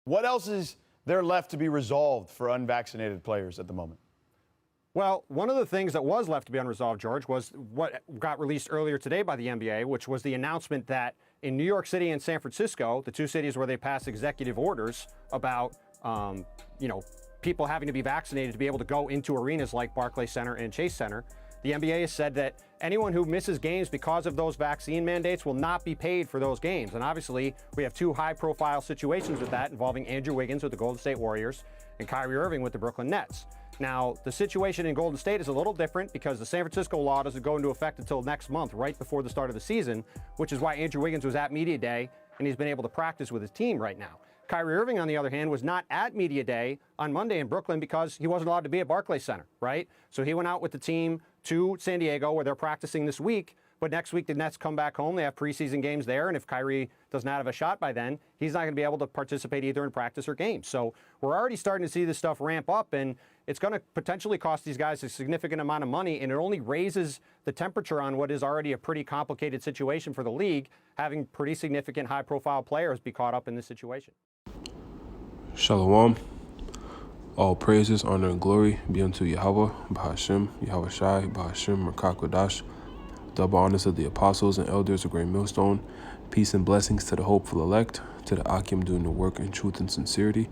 What else is there left to be resolved for unvaccinated players at the moment? Well, one of the things that was left to be unresolved, George, was what got released earlier today by the NBA, which was the announcement that in New York City and San Francisco, the two cities where they passed executive orders about, people having to be vaccinated to be able to go into arenas like Barclays Center and Chase Center, the NBA has said that anyone who misses games because of those vaccine mandates will not be paid for those games. And obviously, we have two high-profile situations with that involving Andrew Wiggins with the Golden State Warriors and Kyrie Irving with the Brooklyn Nets. Now, the situation in Golden State is a little different because the San Francisco law doesn't go into effect until next month, right before the start of the season, which is why Andrew Wiggins was at Media Day and he's been able to practice with his team right now. Kyrie Irving, on the other hand, was not at Media Day on Monday in Brooklyn because he wasn't allowed to be at Barclays Center, right? So he went out with the team to San Diego where they're practicing this week. But next week, the Nets come back home. They have preseason games there. And if Kyrie does not have a shot by then, he's not going to be able to participate either in practice or games. So we're already starting to see this stuff ramp up. And it's going to potentially cost these guys a significant amount of money. And it only raises the temperature on what is already a pretty complicated situation for the league, having pretty significant high-profile players be caught up in this situation. Shalom. All praises, honor, and glory be unto Yahweh, Bahashem, Yahweh Shai, Bahashem, Merkakwadash. Double honors of the apostles and elders of Great Millstone. Peace and blessings to the hopeful elect, to the Akim doing the work in truth and sincerity,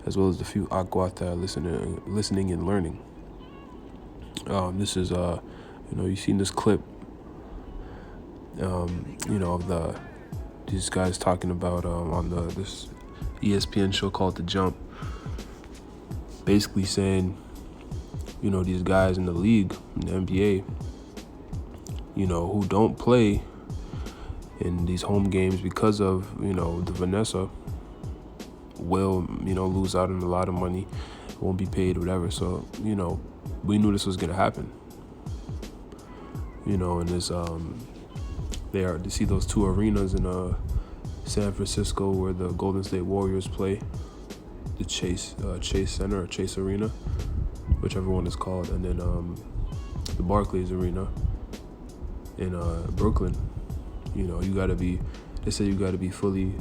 as well as the few Akwat that are listening and learning. This is, you've seen this clip, of these guys talking about on this ESPN show called The Jump, basically saying, these guys in the league, in the NBA, who don't play in these home games because of, the Vanessa will, lose out on a lot of money, won't be paid, whatever. So, we knew this was going to happen. And this, you see those two arenas in San Francisco where the Golden State Warriors play, the Chase Center or Chase Arena, whichever one is called, and then the Barclays Arena in Brooklyn. They say you gotta be fully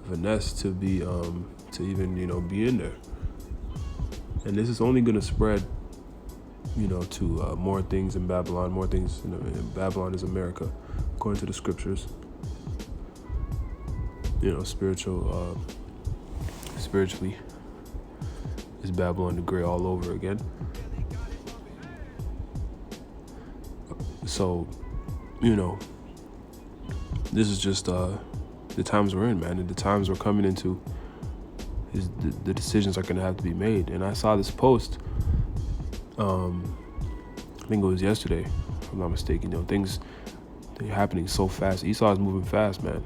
finessed to be to even be in there. And this is only gonna spread to more things in Babylon. More things in Babylon is America, according to the scriptures. Spiritually is Babylon the Great all over again. So, this is just the times we're in, man, and the times we're coming into is the decisions are going to have to be made. And I saw this post, I think it was yesterday, if I'm not mistaken. Things they're happening so fast. Esau is moving fast, man.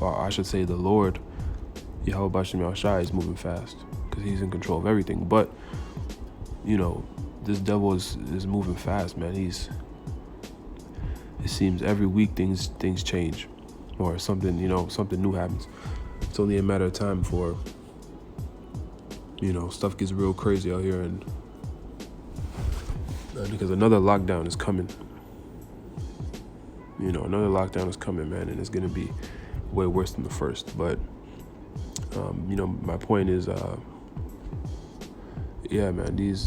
Or I should say the Lord, Yahweh Bashem Yahushai, is moving fast because he's in control of everything. But, this devil is moving fast, man. It seems every week things change or something, something new happens. It's only a matter of time before, stuff gets real crazy out here, and because another lockdown is coming. Another lockdown is coming, man, and it's going to be way worse than the first. But, my point is, yeah, man, these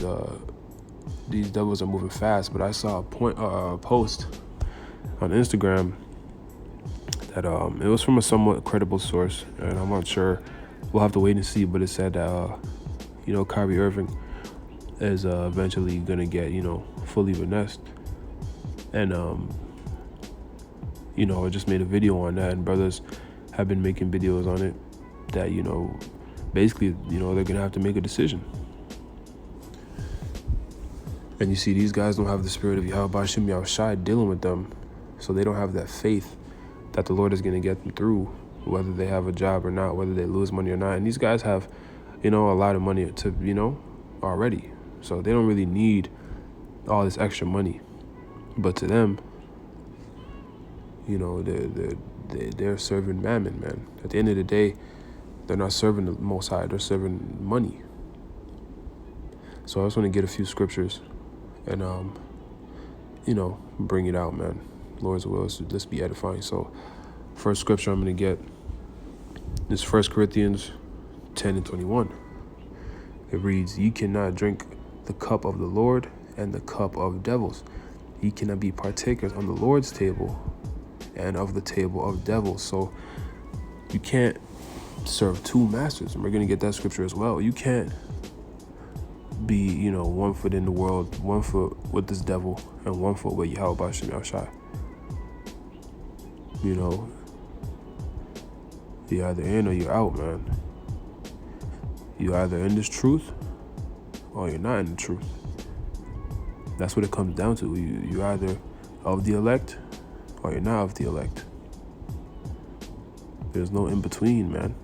devils are moving fast. But I saw a post on Instagram that it was from a somewhat credible source, and I'm not sure. We'll have to wait and see. But it said that Kyrie Irving is eventually gonna get fully finessed, and I just made a video on that, and brothers have been making videos on it that basically they're gonna have to make a decision. And you see, these guys don't have the spirit of Yahweh Bashem Yahushai dealing with them, so they don't have that faith that the Lord is going to get them through, whether they have a job or not, whether they lose money or not. And these guys have, a lot of money to, already. So they don't really need all this extra money. But to them, they're serving mammon, man. At the end of the day, they're not serving the Most High, they're serving money. So I just want to get a few scriptures and, bring it out, man. Lord's will, so let's be edifying. So first scripture I'm going to get It's 1 Corinthians 10 and 21. It reads, "Ye cannot drink the cup of the Lord and the cup of devils. Ye cannot be partakers on the Lord's table and of the table of devils." So you can't serve two masters. And we're going to get that scripture as well. You can't be, 1 foot in the world, 1 foot with this devil, and 1 foot with Yahweh Bashem Yahushai. You're either in or you're out, man. You're either in this truth or you're not in the truth. That's what it comes down to. You're either of the elect or you're not of the elect. There's no in between, man.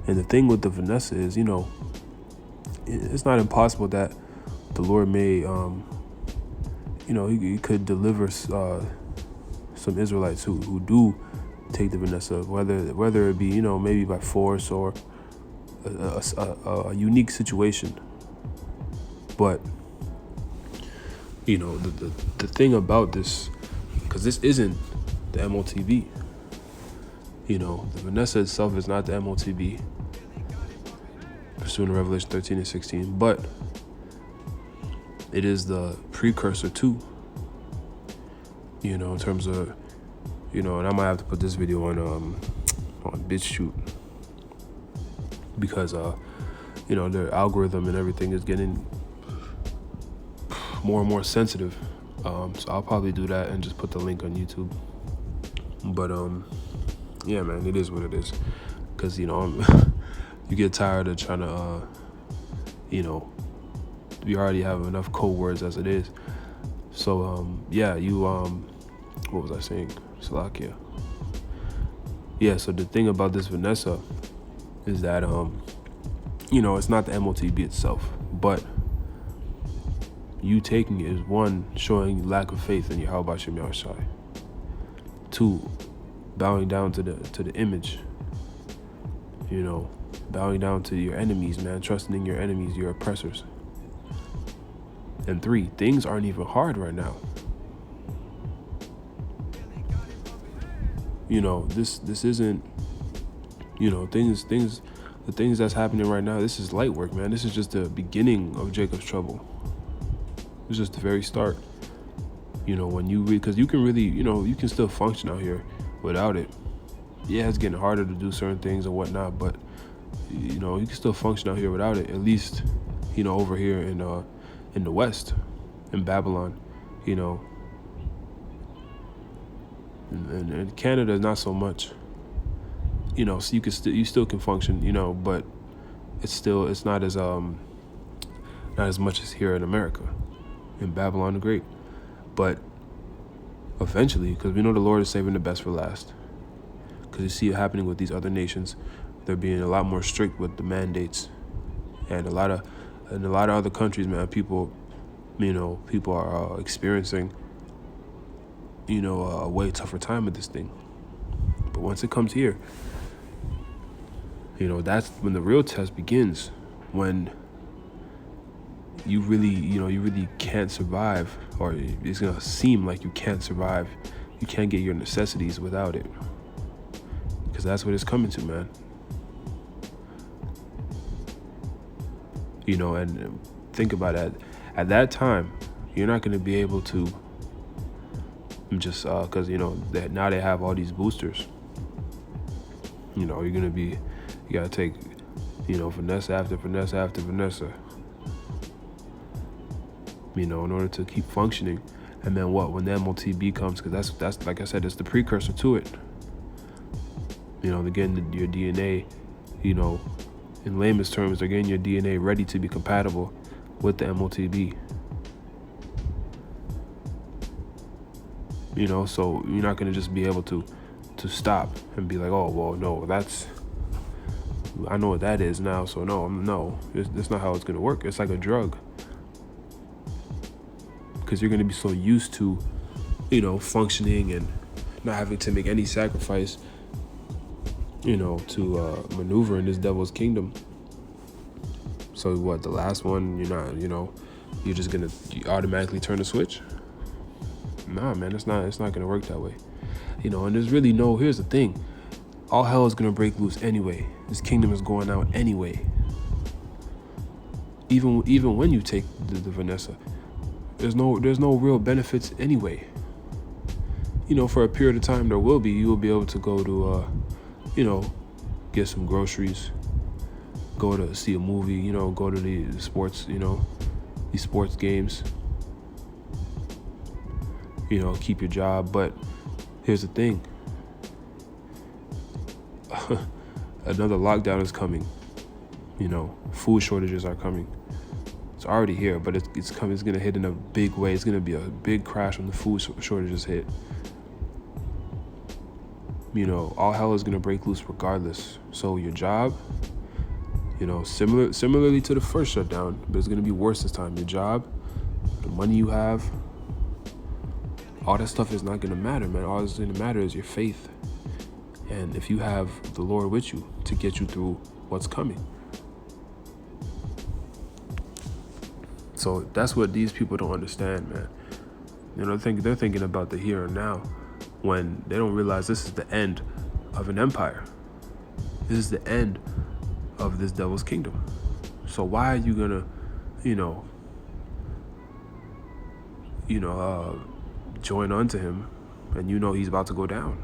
And the thing with the Vanessa is, it's not impossible that the Lord may, he could deliver some Israelites who do take the Vanessa, whether it be, maybe by force or a unique situation. But, the thing about this, because this isn't the MOTB, the Vanessa itself is not the MOTB, pursuant to Revelation 13 and 16, but it is the precursor to, in terms of, and I might have to put this video on BitChute, because, their algorithm and everything is getting more and more sensitive. So I'll probably do that and just put the link on YouTube. But, yeah, man, it is what it is. Because, you get tired of trying to, we already have enough code words as it is. So, yeah, what was I saying? Salakia. Yeah, so the thing about this Vanessa is that, it's not the MOTB itself, but you taking it is, one, showing lack of faith in Yahweh Bashem Yahushai. Two, bowing down to the image, bowing down to your enemies, man, trusting in your enemies, your oppressors. And three, things aren't even hard right now. This isn't, the things that's happening right now, this is light work, man. This is just the beginning of Jacob's trouble. It's just the very start. When you read, because you can really, you can still function out here without it. Yeah, it's getting harder to do certain things and whatnot, but, you can still function out here without it. At least, over here in the West, in Babylon, and Canada, not so much. So you still can function, but it's not as much as here in America, in Babylon the Great. But eventually, because we know the Lord is saving the best for last, because you see it happening with these other nations, they're being a lot more strict with the mandates, and a lot of other countries, man, people are experiencing, a way tougher time with this thing. But once it comes here, that's when the real test begins, when you really can't survive, or it's gonna seem like you can't survive. You can't get your necessities without it, because that's what it's coming to, man. And think about it. At that time, you're not gonna be able to just because now they have all these boosters. You gotta take Vanessa after Vanessa after Vanessa, in order to keep functioning. And then when the MOTB comes, because that's like I said, it's the precursor to it. They're getting your DNA, in layman's terms, they're getting your DNA ready to be compatible with the MOTB. So you're not gonna just be able to stop and be like, oh, well, no, I know what that is now, so no, that's not how it's gonna work. It's like a drug, because you're gonna be so used to, functioning and not having to make any sacrifice, to maneuver in this devil's kingdom. So the last one, you're not, you're just gonna automatically turn the switch? Nah, man, it's not gonna work that way. You know, and there's really here's the thing. All hell is going to break loose anyway. This kingdom is going out anyway. Even when you take the Vanessa, there's no real benefits anyway. You know, for a period of time there will be. You will be able to go to, you know, get some groceries, go to see a movie, you know, go to the sports, you know, these sports games, you know, keep your job. But here's the thing. Another lockdown is coming. You know, food shortages are coming. It's already here, but it's coming. It's gonna hit in a big way. It's gonna be a big crash when the food shortages hit. You know, all hell is gonna break loose regardless. So your job, you know, similarly to the first shutdown, but it's gonna be worse this time. Your job, the money you have, all that stuff is not gonna matter, man. All that's gonna matter is your faith. And if you have the Lord with you to get you through what's coming. So that's what these people don't understand, man. You know, they're thinking about the here and now when they don't realize this is the end of an empire. This is the end of this devil's kingdom. So why are you gonna, join on to him and you know he's about to go down?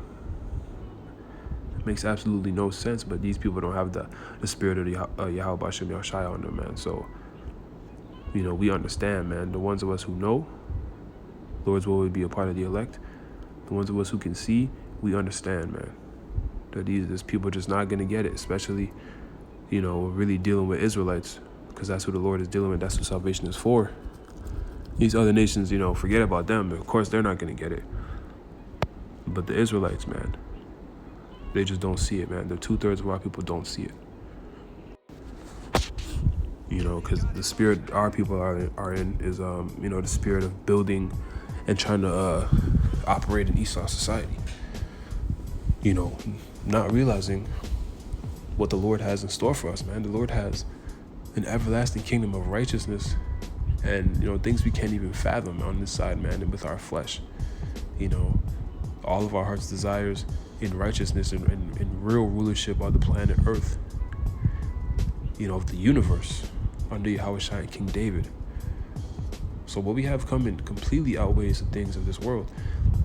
It makes absolutely no sense, but these people don't have the spirit of Yahweh Bashem Yahshai on them, man. So, you know, we understand, man. The ones of us who know Lord's will would be a part of the elect. The ones of us who can see, we understand, man. That these people are just not going to get it, especially, you know, really dealing with Israelites, because that's who the Lord is dealing with. That's what salvation is for. These other nations, you know, forget about them. Of course, they're not going to get it. But the Israelites, man, they just don't see it, man. The 2/3 of our people don't see it. You know, because the spirit our people are in is, the spirit of building and trying to operate in Esau society. You know, not realizing what the Lord has in store for us, man. The Lord has an everlasting kingdom of righteousness and, you know, things we can't even fathom on this side, man, and with our flesh. You know, all of our heart's desires in righteousness and real rulership on the planet Earth, you know, of the universe, under Yahweh Shai and King David. So what we have coming completely outweighs the things of this world,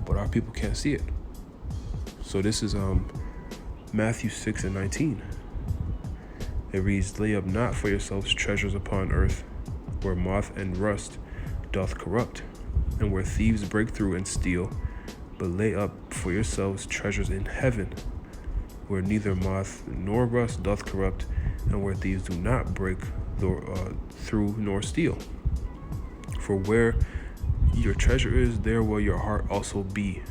but our people can't see it. So this is Matthew 6:19. It reads, "Lay up not for yourselves treasures upon earth, where moth and rust doth corrupt, and where thieves break through and steal, but lay up for yourselves treasures in heaven, where neither moth nor rust doth corrupt, and where thieves do not break through nor steal. For where your treasure is, there will your heart also be.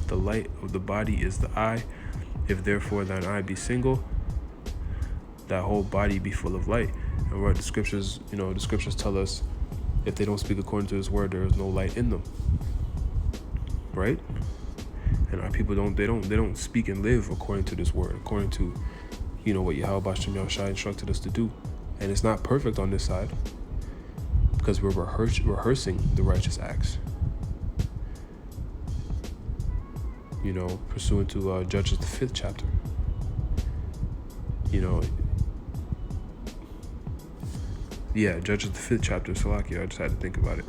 The light of the body is the eye. If therefore thine eye be single, that whole body be full of light." And what the scriptures tell us, if they don't speak according to this word, there is no light in them. Right? And our people don't speak and live according to this word, according to, you know, what Yahweh Bashem Yahushua instructed us to do. And it's not perfect on this side, because we're rehearsing the righteous acts. You know, pursuant to Judges the 5th chapter. You know, yeah, Judges the 5th chapter, Salakia, I just had to think about it.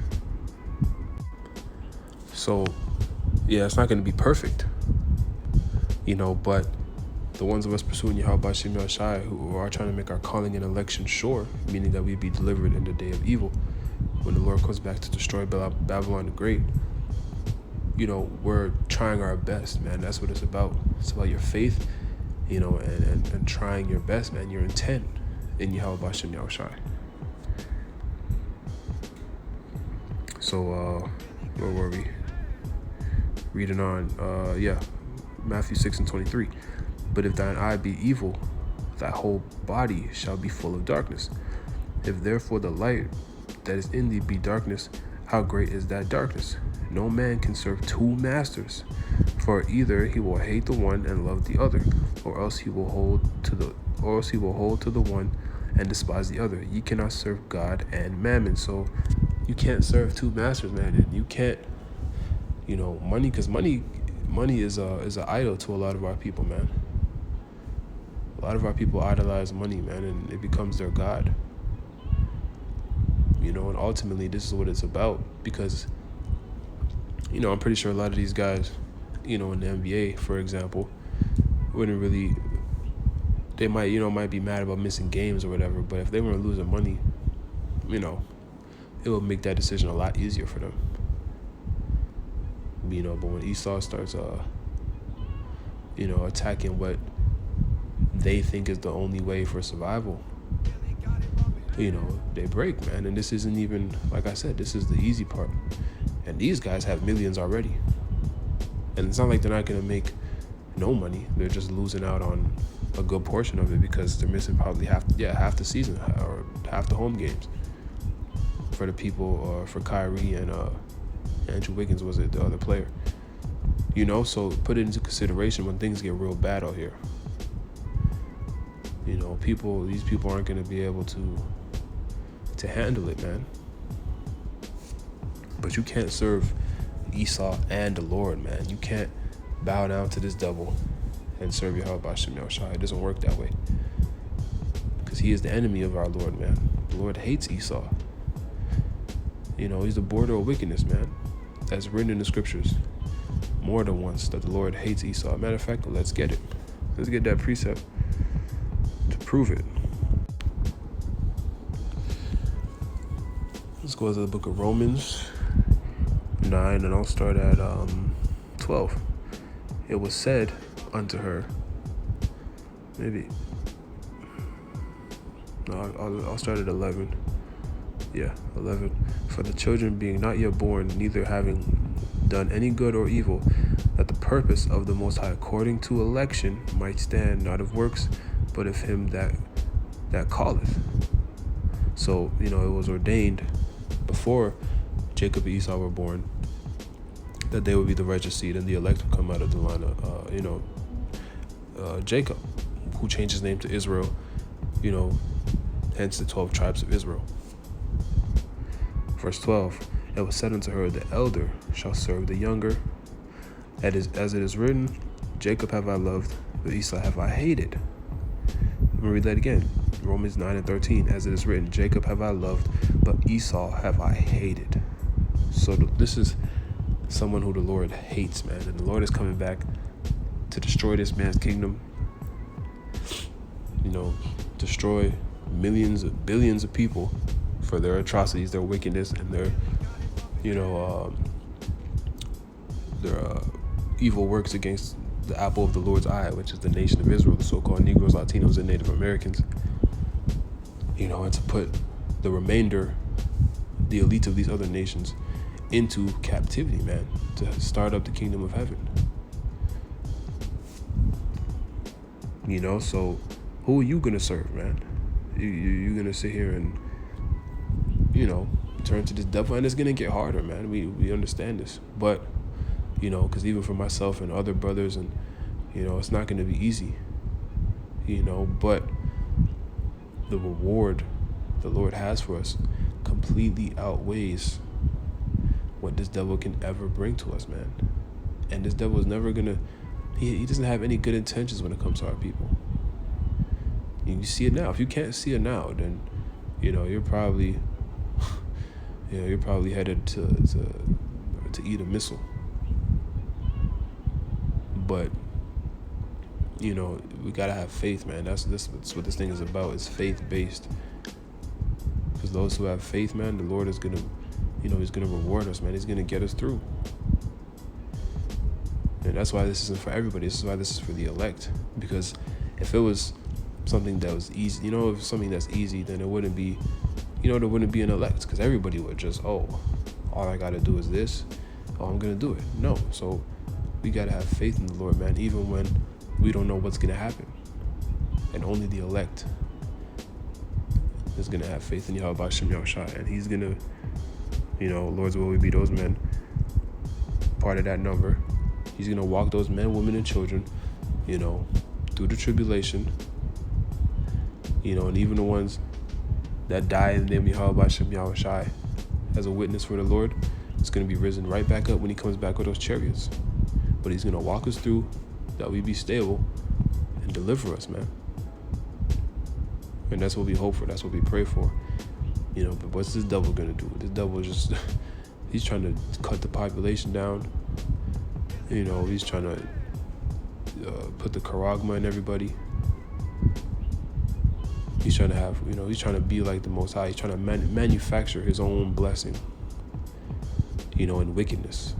So, yeah, it's not going to be perfect, you know, but the ones of us pursuing Yahweh Bashem Yahushai, who are trying to make our calling and election sure, meaning that we be delivered in the day of evil, when the Lord comes back to destroy Babylon the Great, you know, we're trying our best, man. That's what it's about. It's about your faith, you know, and trying your best, man, your intent in Yahweh Bashem Yahushai. So, where were we? Reading on, Matthew 6:23. "But if thine eye be evil, thy whole body shall be full of darkness. If therefore the light that is in thee be darkness, how great is that darkness? No man can serve two masters, for either he will hate the one and love the other, or else he will hold to the one and despise the other. Ye cannot serve God and mammon." So you can't serve two masters, man. And you can't, you know, money, because money money is an idol to a lot of our people, man. A lot of our people idolize money, man, and it becomes their god. And ultimately this is what it's about, because, I'm pretty sure a lot of these guys, in the NBA, for example, wouldn't really, they might be mad about missing games or whatever, but if they weren't losing money, it would make that decision a lot easier for them. But when Esau starts, attacking what they think is the only way for survival, they break, man. And this isn't even, like I said, this is the easy part. And these guys have millions already. And it's not like they're not going to make no money. They're just losing out on a good portion of it because they're missing probably half the season or half the home games for the people, for Kyrie and Andrew Wiggins was it, the other player. So put it into consideration when things get real bad out here. These people aren't going to be able to handle it, man. But you can't serve Esau and the Lord, man. You can't bow down to this devil and serve Yahweh B'Shem Yahushua. It doesn't work that way. Because he is the enemy of our Lord, man. The Lord hates Esau. He's the border of wickedness, man. That's written in the scriptures more than once, that the Lord hates Esau. Matter of fact, let's get it. Let's get that precept to prove it. Let's go to the book of Romans 9, and I'll start at 12. It was said unto her, I'll start at 11. Yeah, 11. For the children being not yet born, neither having done any good or evil, that the purpose of the Most High according to election might stand, not of works, but of him that calleth. So, it was ordained before Jacob and Esau were born that they would be the righteous seed, and the elect would come out of the line of, Jacob, who changed his name to Israel, hence the 12 tribes of Israel. Verse 12, it was said unto her, the elder shall serve the younger. As it is written, Jacob have I loved, but Esau have I hated. I'm going to read that again. Romans 9 and 13, as it is written, Jacob have I loved, but Esau have I hated. So this is someone who the Lord hates, man. And the Lord is coming back to destroy this man's kingdom. Destroy millions, billions of people for their atrocities, their wickedness, and their evil works against the apple of the Lord's eye, which is the nation of Israel, the so-called Negros, Latinos, and Native Americans. And to put the remainder, the elite of these other nations, into captivity, man, to start up the kingdom of heaven. So who are you gonna serve, man? You're gonna sit here and, turn to this devil, and it's gonna get harder, man. We understand this, but, because even for myself and other brothers, and, it's not gonna be easy, but the reward the Lord has for us completely outweighs what this devil can ever bring to us, man. And this devil is never gonna, he doesn't have any good intentions when it comes to our people. You see it now. If you can't see it now, then, you're probably, you're probably headed to eat a missile. But, we gotta have faith, man. That's what this thing is about. It's faith-based. Because those who have faith, man, the Lord is gonna, he's gonna reward us, man. He's gonna get us through. And that's why this isn't for everybody. This is why this is for the elect. Because if it was something that was easy, if something that's easy, then it wouldn't be, there wouldn't be an elect, because everybody would just, all I gotta do is this. I'm gonna do it. No. So we gotta have faith in the Lord, man, even when we don't know what's gonna happen. And only the elect is gonna have faith in Yahweh B'Shem Yahushua, and he's gonna, Lord's will we be those men, part of that number. He's gonna walk those men, women, and children, through the tribulation, and even the ones that die in the name of Yahweh B'Shem Yahushua as a witness for the Lord, it's gonna be risen right back up when he comes back with those chariots. but he's going to walk us through, that we be stable, and deliver us, man. And that's what we hope for. That's what we pray for. But what's this devil going to do? This devil is just, he's trying to cut the population down. He's trying to put the charagma in everybody. He's trying to have, he's trying to be like the Most High. He's trying to manufacture his own blessing, in wickedness.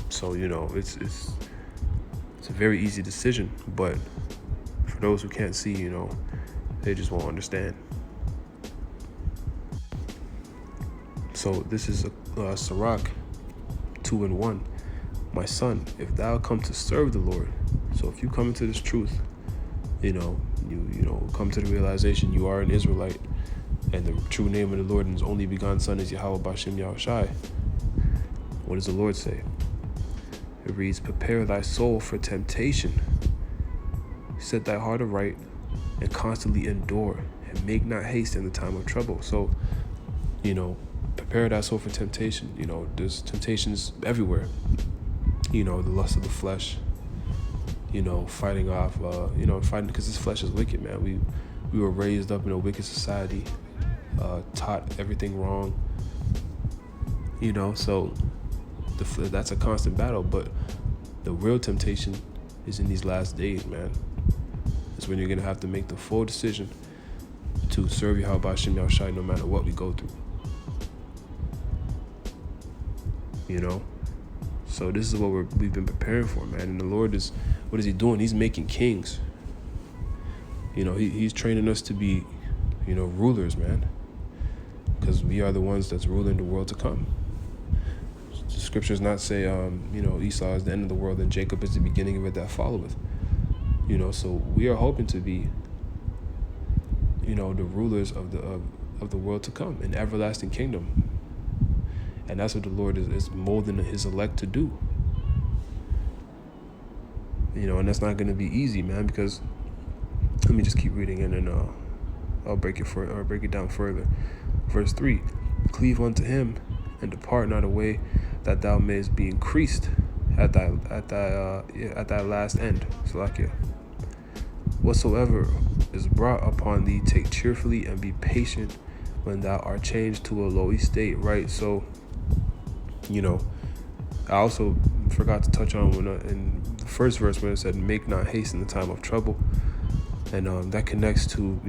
So, it's a very easy decision, but for those who can't see, they just won't understand. So this is Sirach 2:1. My son, if thou come to serve the Lord, so if you come into this truth, you come to the realization you are an Israelite, and the true name of the Lord and his only begotten son is Yahweh Bashem Yahushai. What does the Lord say? It reads, prepare thy soul for temptation. Set thy heart aright and constantly endure, and make not haste in the time of trouble. So, prepare thy soul for temptation. There's temptations everywhere. The lust of the flesh, fighting off, fighting because this flesh is wicked, man. We were raised up in a wicked society, taught everything wrong, so that's a constant battle. But the real temptation is in these last days, man. It's when you're going to have to make the full decision to serve Yahweh Bashem Yahushai no matter what we go through. So this is what we've been preparing for, man. And the Lord is, what is he doing? He's making kings. He's training us to be, rulers, man. Because we are the ones that's ruling the world to come. The scriptures not say, Esau is the end of the world and Jacob is the beginning of it that followeth. So we are hoping to be, the rulers of the world to come, an everlasting kingdom. And that's what the Lord is molding his elect to do. And that's not going to be easy, man, because let me just keep reading and then I'll break it down further. Verse 3, cleave unto him and depart not away, that thou mayest be increased at thy last end. Salakia. Whatsoever is brought upon thee, take cheerfully and be patient when thou art changed to a low estate, right? So, I also forgot to touch on when in the first verse when it said, make not haste in the time of trouble. And that connects to,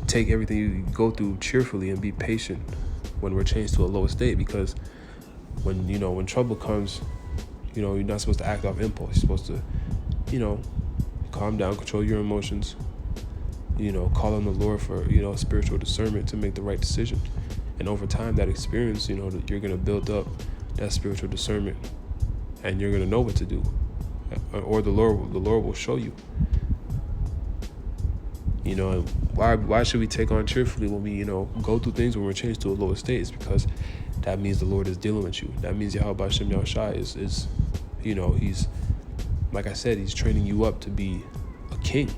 take everything you go through cheerfully and be patient when we're changed to a low estate, because when trouble comes, you're not supposed to act off impulse. You're supposed to, calm down, control your emotions, call on the Lord for, spiritual discernment to make the right decision. And over time, that experience, you're going to build up that spiritual discernment, and you're going to know what to do, or the Lord will show you. And why should we take on cheerfully when we, go through things when we're changed to a lower state? It's because that means the Lord is dealing with you. That means Yahweh Bashem Yahushai is, he's, like I said, he's training you up to be a king.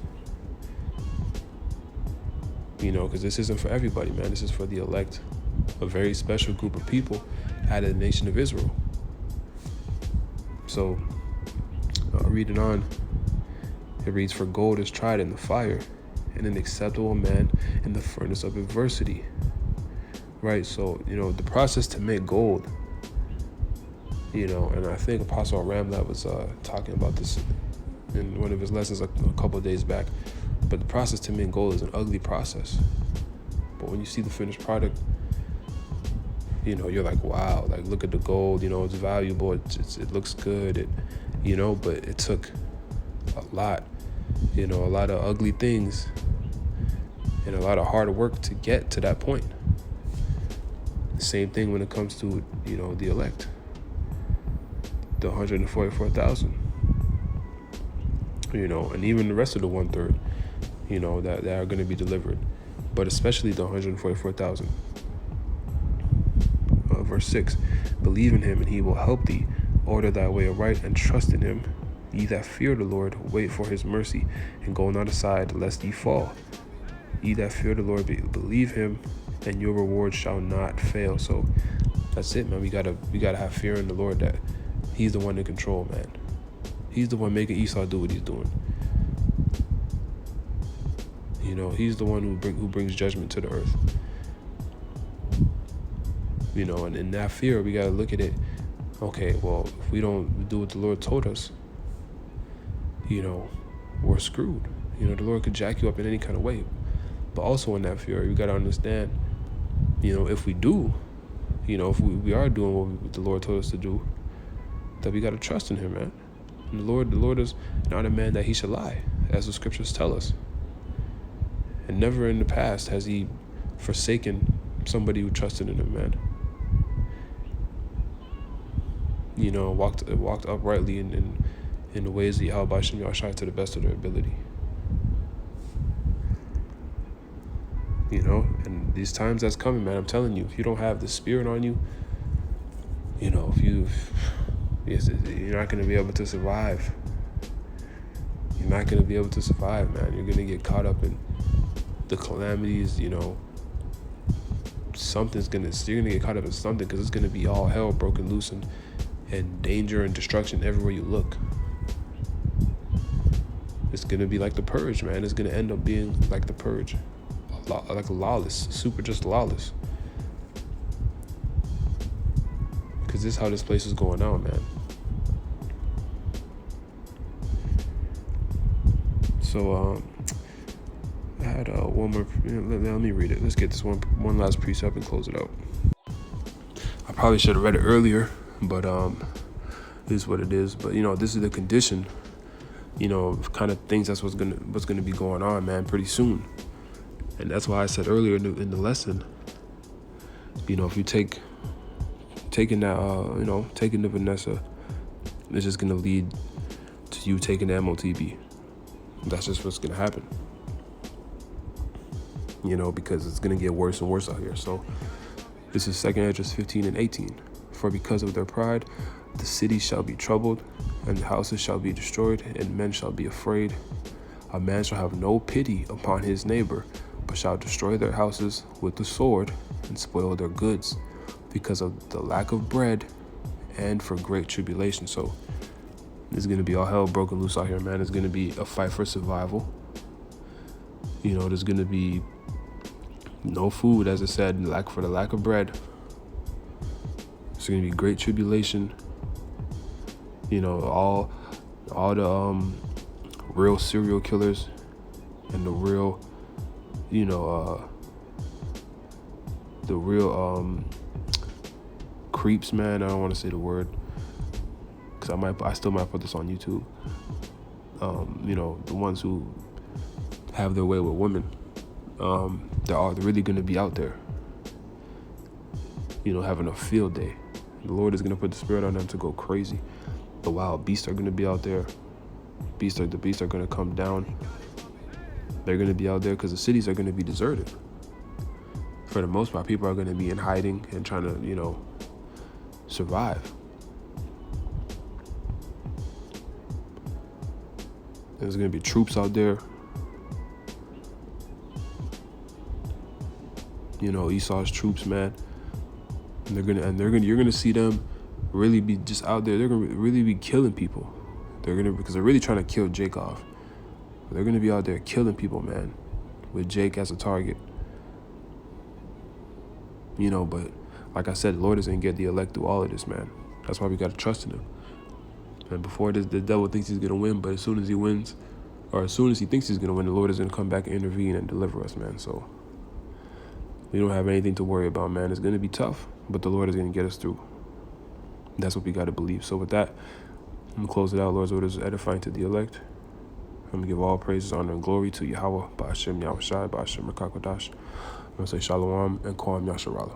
Because this isn't for everybody, man. This is for the elect, a very special group of people out of the nation of Israel. So, reading on, it reads, for gold is tried in the fire, and an acceptable man in the furnace of adversity. Right? So, the process to make gold, and I think Apostle Ramlab was talking about this in one of his lessons a couple of days back. But the process to make gold is an ugly process. But when you see the finished product, you're like, wow, like look at the gold, it's valuable, it looks good, but it took a lot, a lot of ugly things and a lot of hard work to get to that point. Same thing when it comes to, the elect, the 144,000, and even the rest of the 1/3, that are going to be delivered, but especially the 144,000. Verse 6, believe in him and he will help thee. Order thy way aright and trust in him. Ye that fear the Lord, wait for his mercy, and go not aside, lest ye fall. Ye that fear the Lord, believe him, and your reward shall not fail. So, That's it, man. We gotta have fear in the Lord that He's the one in control, man. He's the one making Esau do what he's doing. You know, He's the one who brings judgment to the earth. You know, and in that fear, we gotta look at it. Okay, well, if we don't do what the Lord told us, you know, we're screwed. You know, the Lord could jack you up in any kind of way. But also in that fear, you gotta understand, you know, if we do, you know, if we are doing what the Lord told us to do, that we gotta trust in Him, man. And the Lord is not a man that He should lie, as the scriptures tell us. And never in the past has He forsaken somebody who trusted in Him, man. You know, walked uprightly in the ways of Yahweh Yashai to the best of their ability. You know, and these times that's coming, man, I'm telling you, if you don't have the Spirit on you, you know, you're not going to be able to survive. You're not going to be able to survive, man. You're going to get caught up in the calamities, you know. You're going to get caught up in something, because it's going to be all hell broken loose and danger and destruction everywhere you look. It's going to be like the Purge, man. It's going to end up being like the Purge. Like lawless, just lawless. Because this is how this place is going on, man. So, I had one more, let me read it. Let's get this one last precept and close it out. I probably should have read it earlier, but it is what it is. But, you know, this is the condition, you know, kind of things that's what's gonna be going on, man, pretty soon. And that's why I said earlier in the lesson, you know, if you taking the Vanessa, it's just gonna lead to you taking the MOTB. That's just what's gonna happen. You know, because it's gonna get worse and worse out here. So this is 2nd Esdras 15 and 18. For because of their pride, the city shall be troubled, and the houses shall be destroyed, and men shall be afraid. A man shall have no pity upon his neighbor, but shall destroy their houses with the sword and spoil their goods, because of the lack of bread and for great tribulation. So there's going to be all hell broken loose out here, man. There's going to be a fight for survival. You know, there's going to be no food, as I said, for the lack of bread. There's going to be great tribulation. You know, all the real serial killers and the real, you know, the real creeps, man. I don't want to say the word, because I still might put this on YouTube. You know, the ones who have their way with women, they're really going to be out there, you know, having a field day. The Lord is going to put the Spirit on them to go crazy. The wild beasts are going to be out there. The beasts are going to come down. They're going to be out there because the cities are going to be deserted. For the most part, people are going to be in hiding and trying to, you know, survive. There's going to be troops out there. You know, Esau's troops, man. And you're gonna see them really be just out there. They're gonna really be killing people. Because they're really trying to kill Jake off. They're gonna be out there killing people, man, with Jake as a target. You know, but like I said, the Lord is gonna get the elect through all of this, man. That's why we gotta trust in Him. And before this, the devil thinks he's gonna win, but as soon as he wins, or as soon as he thinks he's gonna win, the Lord is gonna come back and intervene and deliver us, man. So we don't have anything to worry about, man. It's gonna be tough, but the Lord is gonna get us through. That's what we gotta believe. So with that, I'm gonna close it out. Lord's word is edifying to the elect. I'm gonna give all praises, honor, and glory to Yahweh, Ba'ashem Yahushai, Ba'ashem Rakakwadash. I'm gonna say Shalom and Kwam Yasharala.